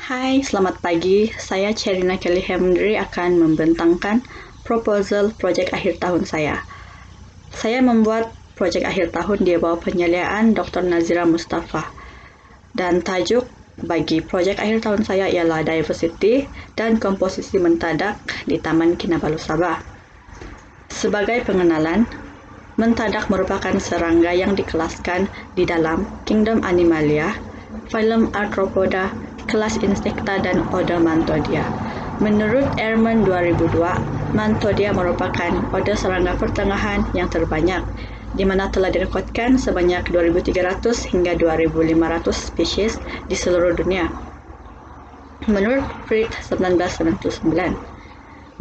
Hai, selamat pagi. Saya Cherina Kelly Hemdri akan membentangkan proposal proyek akhir tahun saya. Saya membuat proyek akhir tahun di bawah penyeliaan Dr. Nazira Mustafa. Dan tajuk bagi proyek akhir tahun saya ialah Diversity dan Komposisi Mentadak di Taman Kinabalu Sabah. Sebagai pengenalan, mentadak merupakan serangga yang dikelaskan di dalam Kingdom Animalia, filum Arthropoda, kelas Insecta dan order Manthodia. Menurut Ehrman 2002, Manthodia merupakan order serangga pertengahan yang terbanyak, di mana telah direkodkan sebanyak 2.300 hingga 2.500 spesies di seluruh dunia. Menurut Fried 1999,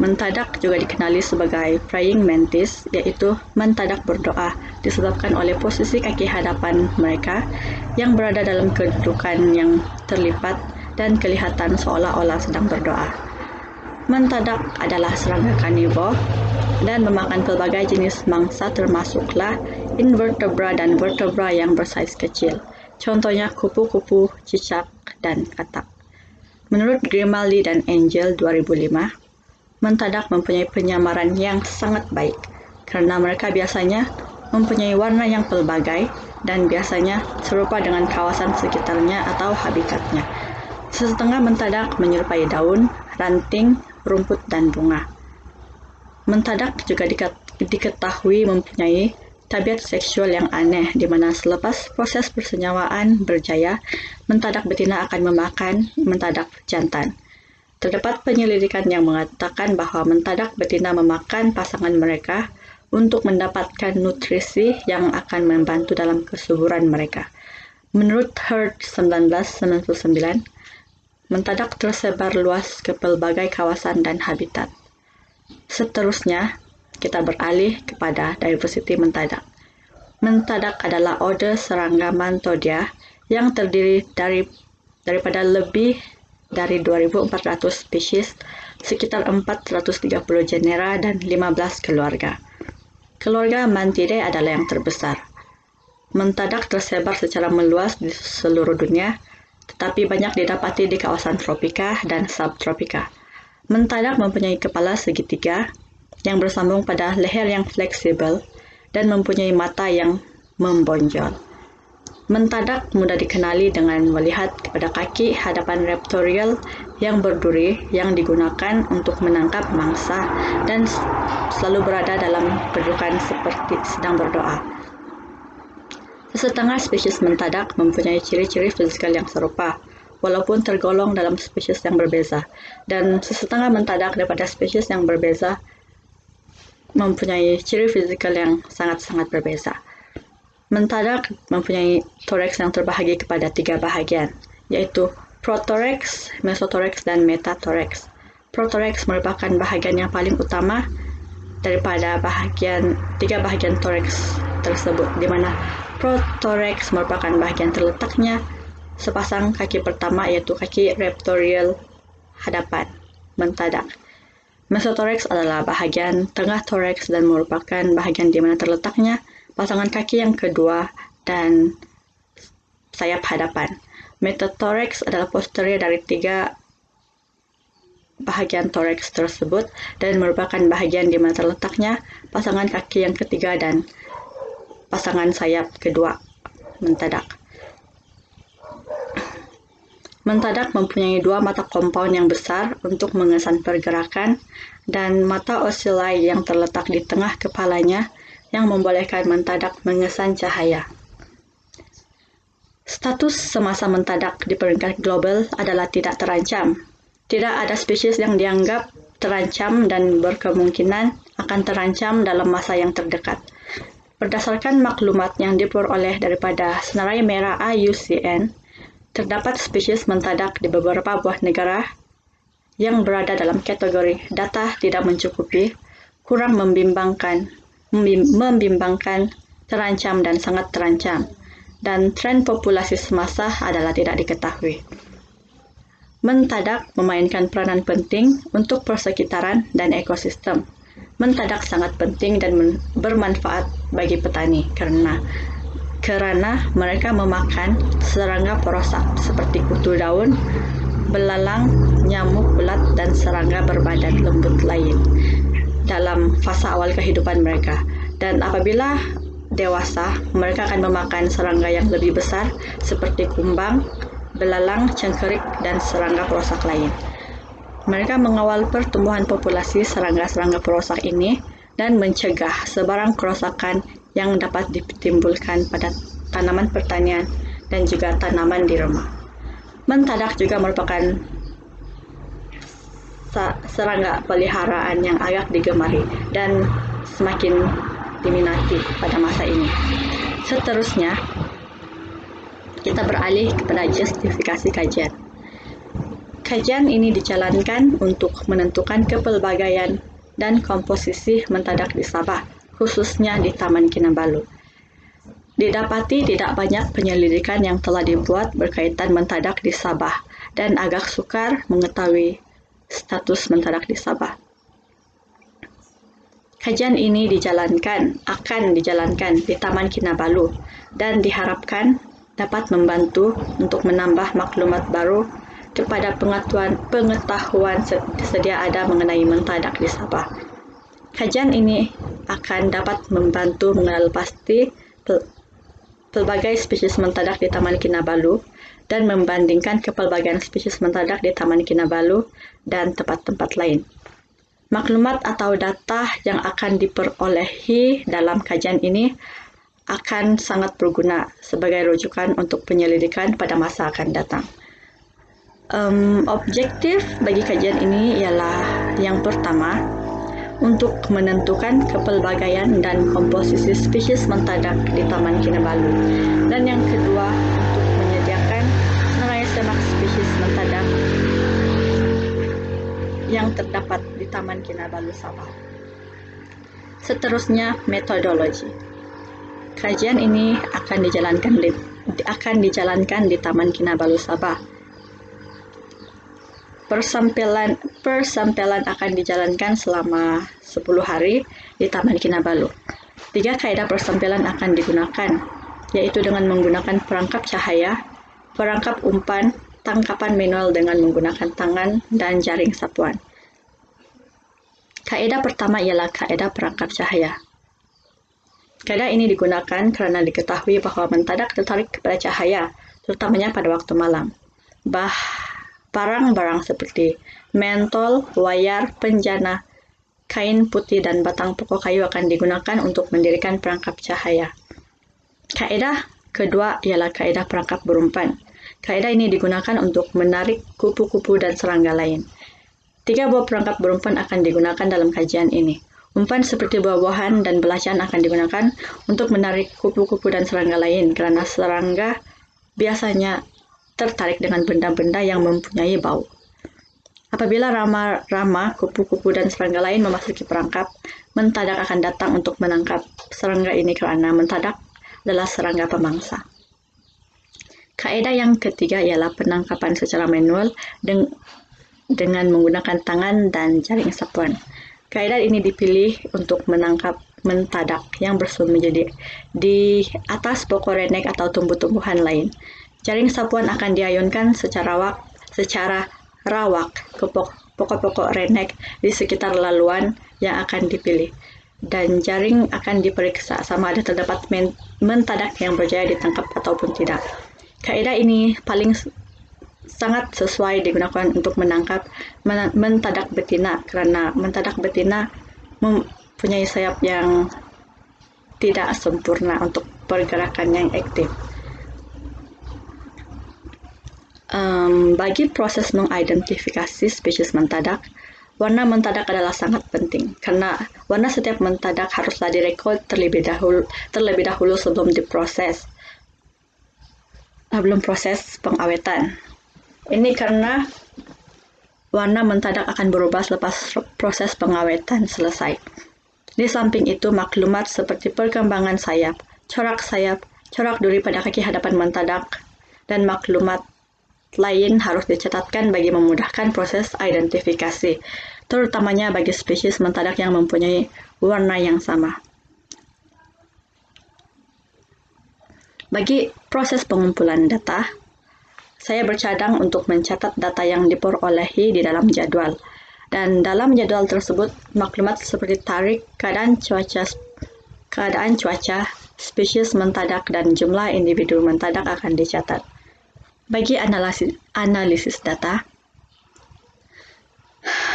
mentadak juga dikenali sebagai praying mantis, yaitu mentadak berdoa, disebabkan oleh posisi kaki hadapan mereka yang berada dalam kedudukan yang terlipat dan kelihatan seolah-olah sedang berdoa. Mentadak adalah serangga karnivor dan memakan pelbagai jenis mangsa termasuklah invertebra dan vertebra yang bersaiz kecil. Contohnya kupu-kupu, cicak, dan katak. Menurut Grimaldi dan Angel 2005, mentadak mempunyai penyamaran yang sangat baik karena mereka biasanya mempunyai warna yang pelbagai dan biasanya serupa dengan kawasan sekitarnya atau habitatnya. Sesetengah mentadak menyerupai daun, ranting, rumput, dan bunga. Mentadak juga diketahui mempunyai tabiat seksual yang aneh, di mana selepas proses persenyawaan berjaya, mentadak betina akan memakan mentadak jantan. Terdapat penyelidikan yang mengatakan bahwa mentadak betina memakan pasangan mereka untuk mendapatkan nutrisi yang akan membantu dalam kesuburan mereka. Menurut Hurd 1999, mentadak tersebar luas ke pelbagai kawasan dan habitat. Seterusnya, kita beralih kepada diversity mentadak. Mentadak adalah order serangga Manthodia yang terdiri daripada lebih dari 2.400 spesies, sekitar 430 genera dan 15 keluarga. Keluarga Mantidae adalah yang terbesar. Mentadak tersebar secara meluas di seluruh dunia, tetapi banyak didapati di kawasan tropika dan subtropika. Mentadak mempunyai kepala segitiga yang bersambung pada leher yang fleksibel dan mempunyai mata yang membonjol. Mentadak mudah dikenali dengan melihat kepada kaki hadapan raptorial yang berduri yang digunakan untuk menangkap mangsa dan selalu berada dalam kedudukan seperti sedang berdoa. Sesetengah spesies mentadak mempunyai ciri-ciri fisikal yang serupa, walaupun tergolong dalam spesies yang berbeza, dan sesetengah mentadak daripada spesies yang berbeza mempunyai ciri fisikal yang sangat-sangat berbeza. Mentadak mempunyai thorax yang terbahagi kepada 3 bahagian, yaitu prothorax, mesothorax, dan metathorax. Prothorax merupakan bahagian yang paling utama daripada 3 bahagian thorax tersebut, di mana prothorax merupakan bahagian terletaknya sepasang kaki pertama, yaitu kaki raptorial hadapan mentadak. Mesothorax adalah bahagian tengah thorax dan merupakan bahagian di mana terletaknya pasangan kaki yang kedua dan sayap hadapan. Metathorax adalah posterior dari 3 bahagian thorax tersebut dan merupakan bahagian di mana terletaknya pasangan kaki yang ketiga dan pasangan sayap kedua mentadak. Mentadak mempunyai 2 mata kompaun yang besar untuk mengesan pergerakan dan mata oculi yang terletak di tengah kepalanya yang membolehkan mentadak mengesan cahaya. Status semasa mentadak di peringkat global adalah tidak terancam. Tidak ada spesies yang dianggap terancam dan berkemungkinan akan terancam dalam masa yang terdekat. Berdasarkan maklumat yang diperoleh daripada Senarai Merah IUCN, terdapat spesies mentadak di beberapa buah negara yang berada dalam kategori data tidak mencukupi, kurang membimbangkan, terancam, dan sangat terancam, dan tren populasi semasa adalah tidak diketahui. Mentadak memainkan peranan penting untuk persekitaran dan ekosistem. Mentadak sangat penting dan bermanfaat bagi petani karena mereka memakan serangga perosak seperti kutu daun, belalang, nyamuk ulat, dan serangga berbadan lembut lain dalam fase awal kehidupan mereka. Dan apabila dewasa, mereka akan memakan serangga yang lebih besar seperti kumbang, belalang, cengkerik, dan serangga perosak lain. Mereka mengawal pertumbuhan populasi serangga-serangga perosak ini dan mencegah sebarang kerusakan yang dapat ditimbulkan pada tanaman pertanian dan juga tanaman di rumah. Mentadak juga merupakan serangga peliharaan yang agak digemari dan semakin diminati pada masa ini. Seterusnya, kita beralih kepada justifikasi kajian. Kajian ini dijalankan untuk menentukan kepelbagaian dan komposisi mentadak di Sabah, khususnya di Taman Kinabalu. Didapati tidak banyak penyelidikan yang telah dibuat berkaitan mentadak di Sabah dan agak sukar mengetahui status mentadak di Sabah. Kajian ini akan dijalankan di Taman Kinabalu dan diharapkan dapat membantu untuk menambah maklumat baru kepada pengetahuan sedia ada mengenai mentadak di Sabah. Kajian ini akan dapat membantu mengenal pasti pelbagai spesies mentadak di Taman Kinabalu dan membandingkan kepelbagaian spesies mentadak di Taman Kinabalu dan tempat-tempat lain. Maklumat atau data yang akan diperolehi dalam kajian ini akan sangat berguna sebagai rujukan untuk penyelidikan pada masa akan datang. Objektif bagi kajian ini ialah yang pertama, untuk menentukan kepelbagaian dan komposisi spesies mentadak di Taman Kinabalu, dan yang kedua untuk menyediakan senarai semak spesies mentadak yang terdapat di Taman Kinabalu Sabah. Seterusnya, metodologi. Kajian ini akan dijalankan di Taman Kinabalu Sabah. Persampelan akan dijalankan selama 10 hari di Taman Kinabalu. 3 kaedah persampelan akan digunakan, yaitu dengan menggunakan perangkap cahaya, perangkap umpan, tangkapan manual dengan menggunakan tangan, dan jaring sapuan. Kaedah pertama ialah kaedah perangkap cahaya. Kaedah ini digunakan karena diketahui bahwa mentadak tertarik kepada cahaya, terutamanya pada waktu malam. Barang-barang seperti mentol, wayar, penjana, kain putih, dan batang pokok kayu akan digunakan untuk mendirikan perangkap cahaya. Kaedah kedua ialah kaedah perangkap berumpan. Kaedah ini digunakan untuk menarik kupu-kupu dan serangga lain. 3 buah perangkap berumpan akan digunakan dalam kajian ini. Umpan seperti buah-buahan dan belacan akan digunakan untuk menarik kupu-kupu dan serangga lain karena serangga biasanya tertarik dengan benda-benda yang mempunyai bau. Apabila rama, kupu-kupu, dan serangga lain memasuki perangkap, mentadak akan datang untuk menangkap serangga ini karena mentadak adalah serangga pemangsa. Kaedah yang ketiga ialah penangkapan secara manual dengan menggunakan tangan dan jaring sapuan. Kaedah ini dipilih untuk menangkap mentadak yang bersembunyi di atas pokok renek atau tumbuh-tumbuhan lain. Jaring sapuan akan diayunkan secara rawak ke pokok-pokok renek di sekitar laluan yang akan dipilih, dan jaring akan diperiksa sama ada terdapat mentadak yang berjaya ditangkap ataupun tidak. Kaedah ini paling sangat sesuai digunakan untuk menangkap mentadak betina karena mentadak betina mempunyai sayap yang tidak sempurna untuk pergerakan yang aktif. Bagi proses mengidentifikasi spesies mentadak, warna mentadak adalah sangat penting karena warna setiap mentadak haruslah direkod terlebih dahulu sebelum diproses. Belum proses pengawetan. Ini karena warna mentadak akan berubah selepas proses pengawetan selesai. Di samping itu, maklumat seperti perkembangan sayap, corak duri pada kaki hadapan mentadak, dan maklumat lain harus dicatatkan bagi memudahkan proses identifikasi, terutamanya bagi spesies mentadak yang mempunyai warna yang sama. Bagi proses pengumpulan data, Saya bercadang untuk mencatat data yang diperolehi di dalam jadwal. Dan dalam jadwal tersebut, maklumat seperti tarikh, keadaan cuaca, spesies mendadak, dan jumlah individu mendadak akan dicatat. Bagi analisis data,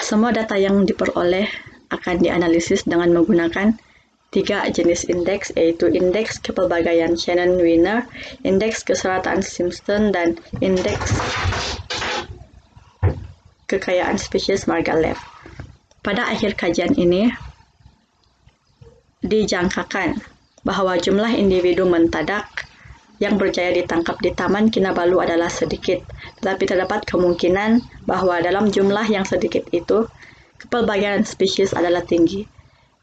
semua data yang diperoleh akan dianalisis dengan menggunakan 3 jenis indeks, yaitu indeks kepelbagaian Shannon-Wiener, indeks keserataan Simpson, dan indeks kekayaan spesies Margalef. Pada akhir kajian ini, dijangkakan bahwa jumlah individu mendadak yang berjaya ditangkap di Taman Kinabalu adalah sedikit, tetapi terdapat kemungkinan bahwa dalam jumlah yang sedikit itu, kepelbagaian spesies adalah tinggi.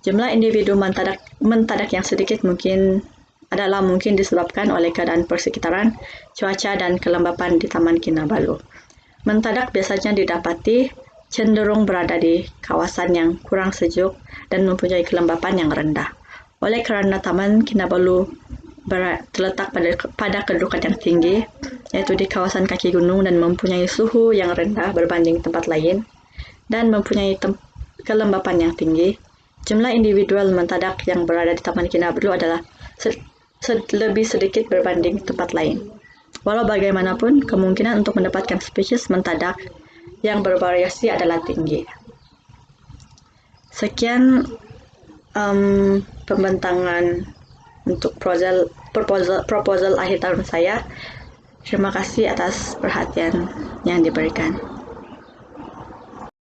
Jumlah individu mendadak yang sedikit mungkin disebabkan oleh keadaan persekitaran, cuaca, dan kelembapan di Taman Kinabalu. Mendadak biasanya didapati cenderung berada di kawasan yang kurang sejuk dan mempunyai kelembapan yang rendah. Oleh kerana Taman Kinabalu terletak pada kedudukan yang tinggi, yaitu di kawasan kaki gunung, dan mempunyai suhu yang rendah berbanding tempat lain, dan mempunyai kelembapan yang tinggi, jumlah individual mendadak yang berada di Taman Kinabalu adalah lebih sedikit berbanding tempat lain. Walau bagaimanapun, kemungkinan untuk mendapatkan spesies mendadak yang bervariasi adalah tinggi. Sekian pembentangan untuk proposal akhir tahun saya. Terima kasih atas perhatian yang diberikan.